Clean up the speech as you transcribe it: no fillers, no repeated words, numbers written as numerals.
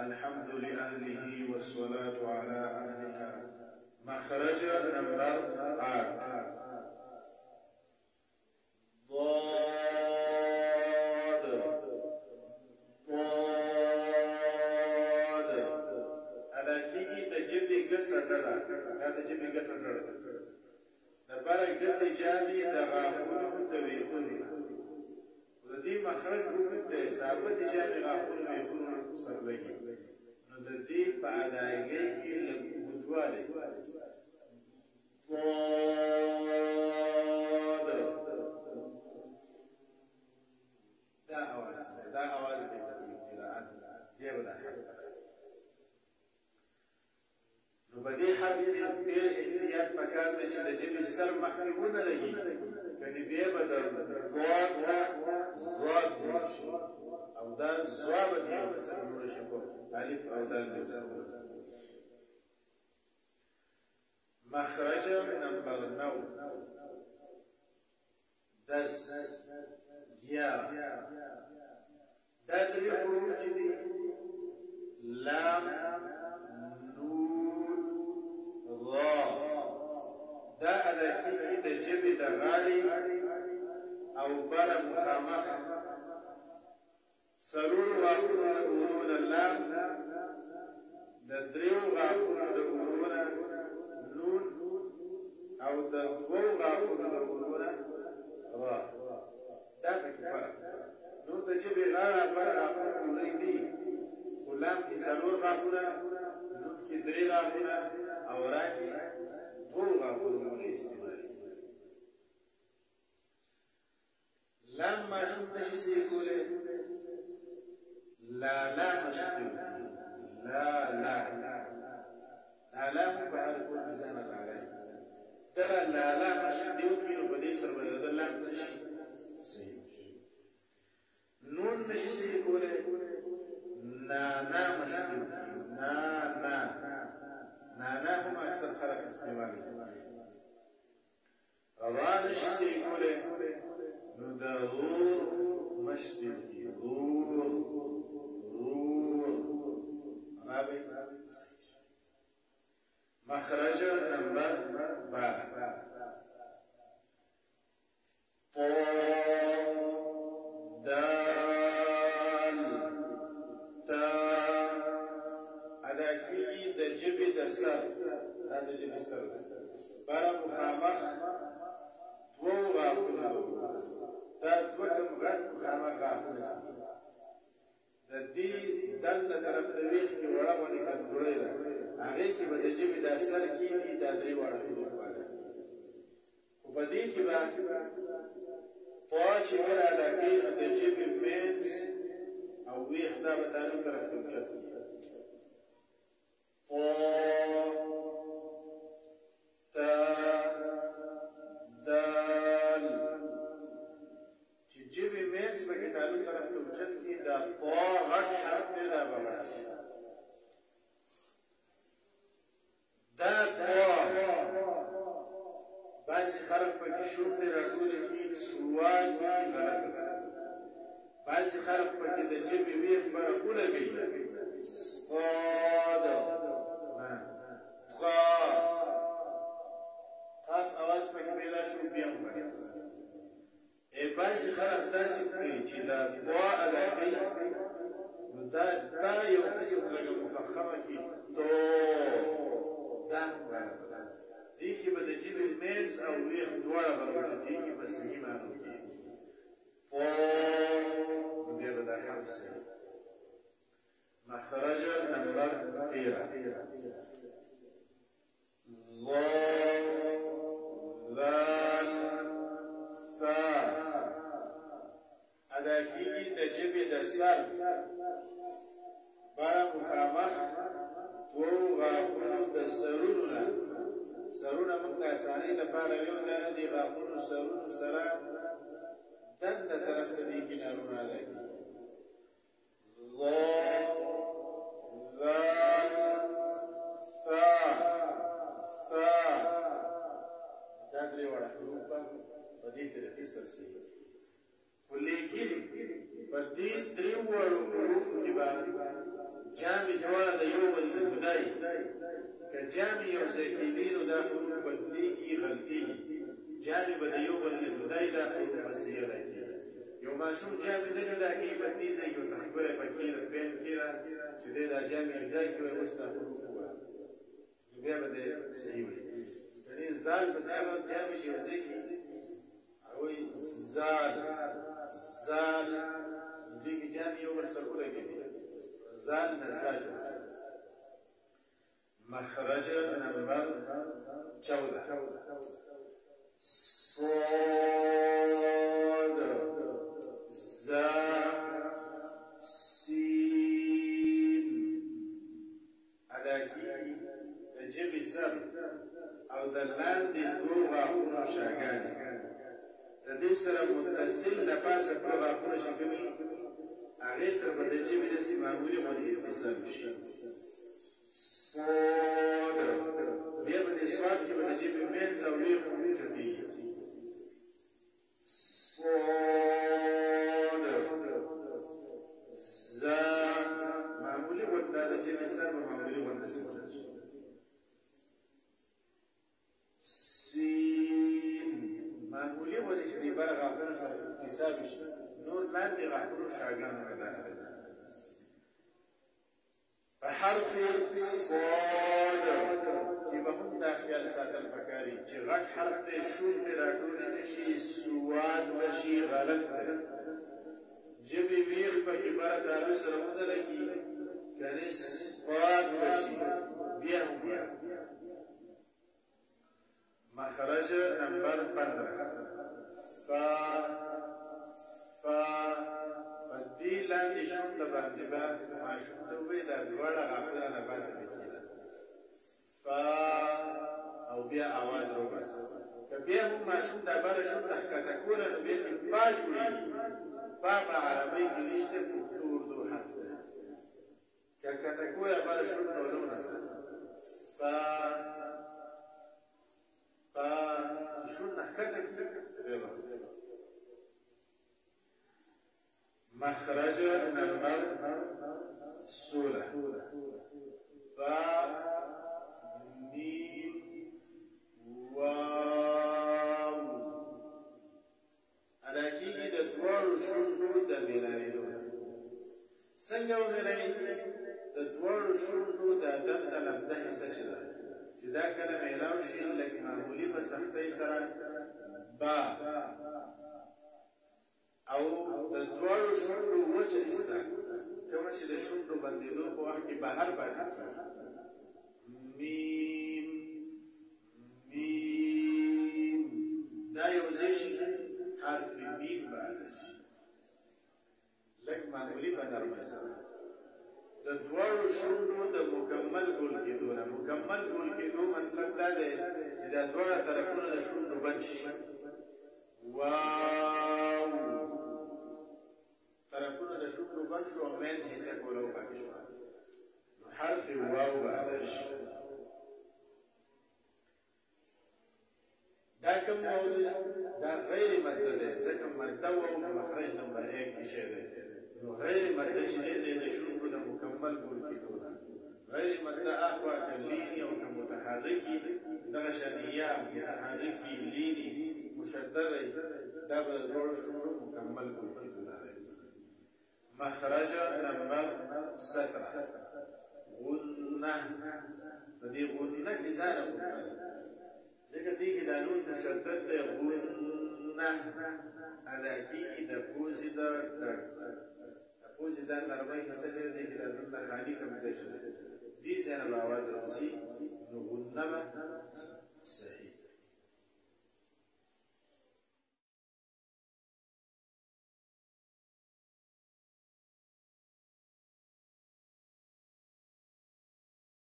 الحمد لأهله والصلاة على أهلها. مخرج نمبر 8 ضاد ضاد. ادا کیږي د جبې ګسه ډله، دا د جبې ګسه ډله ده. د بره ګسې جامې د غاښونو د ویښونو د دې مخرج وګورئ، د ثابتې جامې غاښونو ویښونو سره لګي، نو د دې په ادایګۍ کې لږ اوږدوالی دا اواز دی، دا اواز دی قراءت دی به دا حرف ده. نو په دې حرف کې ډېر احتیاط پکار دی چې د ژبې سر مخکې ونه لګي، کنې بیا به د ضاد نه ضاد جوړ شي او دا ضا به دې په سر جوړه شي په الف او دال کې سره. مخرج نمبر 9 دس یا دا درې حروف چې دي لام نون را، دا ادا کېږي د ژبې د غاړې او بره مخامخ څلور غاښونو د ورونه لام، د دریو غاښونو د ورونه نون او د دوو غاښونو د ورونه را. دا پکې فرق. نور د ژبې غاړه بره غاښونه وړی دي، خو لام کې څلور غاښونه، نون کې درې غاښونه او را کې دوو غاښونو وړی استعمالېږي. لام ماشوم نشي صحیح کولی، لا لا مشکل لا لا لا لا هم په هر کور کې ځان راغلی. دغه لا لا مشکل دی وکړي نو په دې سره به د لام څه شي صحیح شي. نون نشي صحیح کولی، نا نا مشکل نا نا نا نا هم اکثر خلک استعمال کوي. را نشي صحیح کولی نو د غور مشکل کی غور غور رابع. مخرج نمبر 12 طا دال تا. ادا کېږي د ژبې د سر، دا د ژبې سر ده، بره مخامخ دوو غاښونو دا دوه کم غټ مخامخ غاښونه چې د دې دنده طرف ته ویښ کې وړه غونې کندوړۍ ده، هغې کې به د ژبې دا سر کېږي، دا درې واړه حروف باندې. خو په دې کې به طا چې کله ادا کوي نو د ژبې منځ او ویښ دا به تعلیم طرف ته اوچت کېږي. طا تا دال چې ژبې منځ پکې تعلیم طرف ته اوچت کېږي، دا طا غټ حرف دی، دا به غټ شي. دا طا بعضې خلک پکې شونډې راټولې کړي، سوا کړي، غلطه ده. بعضې خلک پکې د ژبې ویښ بره ولګوي، صاد غا قاف اواز پکې پیدا شو بیا هم غلطه ده. بعضې خلک داسې کوي چې دا طا ادا کوي نو دا یو قسم لږه مفخمه کړي تو، دا هم غلطه ده. دې کې به د ژبې منځ او ویښ دواړه به راوچتېږي په صحیح معنو کې طا، نو بیا به دا حرف صحیح. مخرج نمبر 13 ضا ذال ثا. ادا کېږي د ژبې د سر بره مخامخ دوو غاښونو د سرونو نه. سرونه موږ د اسانۍ لپاره ویو، د دې غاښونو سرونو سره دنده طرف ته دې کنارونه ادا کېږي. ضا ذال ثا ثا. دا درې واړه حروف به په دې طریقې سره صحیح. خو لیکن په دې درې واړو حروفو کې به جامې دواړه د یو بل نه جدا وي که جامې یو ځای کېدي نو دا حروف بدلېږي غلطېږي جامې به د یو بل نه جدا وي دا حروف به صیغه کېږي یو ماشوم جامې نه جدا کوي په دې ځای کې ورته ښکلی پکې ده پین کېده چې دی دا جامې جدا کړي وایي اوس دا حروف ووایه نو بیا به دی صحیح وایي یعنې زال په ځای هغه جامې چې یو ځای کې وایي زال زال دې کې جامې یو بل سره ولګېدي زال نساج مخرج نمبر 14 صاد زا سین علاکی د ژبې سر او د لاندې دوه غاښونو شاګانې د دې سره متصل د پاسه دوه غاښونه چې کوي هغې سره به د ژبې داسې معمولي غوندې اتصال وشي صاد بیا به د صاد کې به د ژبې منځ او لوی غوندې چوټېږي صاد زا معمولي غونده د ژبې سر به معمولي غونده سمجل شي سین معمولي غوندې چې د بره غاښونه سره حساب شي نور لاندې غاښونو شاګانو ادا کوي په حرف صاد کې به هم دا خیال ساتل پکاري چې غټ حرف دی شون پرې راټولې نه شي سواد به شي غلط دی ژبې ویښ پکې بره تالو سره ونه لګي کنې صاد به شي بیا هم مخرج نمبر 15 فا په دې لاندې شونډه باندې به ماشوم ته ووایي دا دواړه غاښونه نه باسه دې کېده فا او بیا اواز راوباسه که بیا هم ماشوم دا بره شونډه ښکته کوله نو بیا ترې با جوړېږي با په عربۍ کې نشته پښتو اردو حرف دی که ښکته کوله بره شونډه ولونه سره فا شونډه ښکته کړي مخرج نمبر 16 با میم واو ادا کېږي د دواړو شونډو د میلاوېدو څنګه ومیلاوېږي د دواړو شونډو د دم د لمده حصه چې ده چې دا کله میلاو شي لږ معمولي په سختۍ سره با او د دواړو شونډو وچه حصه کومه چې د شونډو بندېدو په وخت کې بهر پاتې میم میم دا یو ځای شي حرف میم به ادا شي لږ معمولي په نرمه سره د دواړو شونډو د مکمل ګول کېدو نه مکمل ګول کېدو مطلب دا دی چې دا دواړه طرفونه د شونډو بند شي واو طرفونه د شونډو بند شو او مین حصه کوله وپاتې شوه نو حرف واو به ادا شي دا کوم واو دی دا غیر مده دی ځکه مده واو په مخرج نمبر 1 کې شی دی نو غیر مده چې دی د شونډو د مکمل ګول کېدو نه غیر مده اخوا که لیني او که متحرکي دغه شان یا متحرکي لیني مشدد دا به د دواړو شونډو مکمل ګول کېدو نه دی مخرج نمبر 17 غنه په دې غنه کې ځانه وکړه ځکه دې کې دا نون مشدد دی غنه ادا کېږي د پوزې د پوزې دا نرمۍ حصه چې دی کې د نون د خالي کوم ځای چې دی دې ځای نه به اواز راوځي نو غنه به صحیح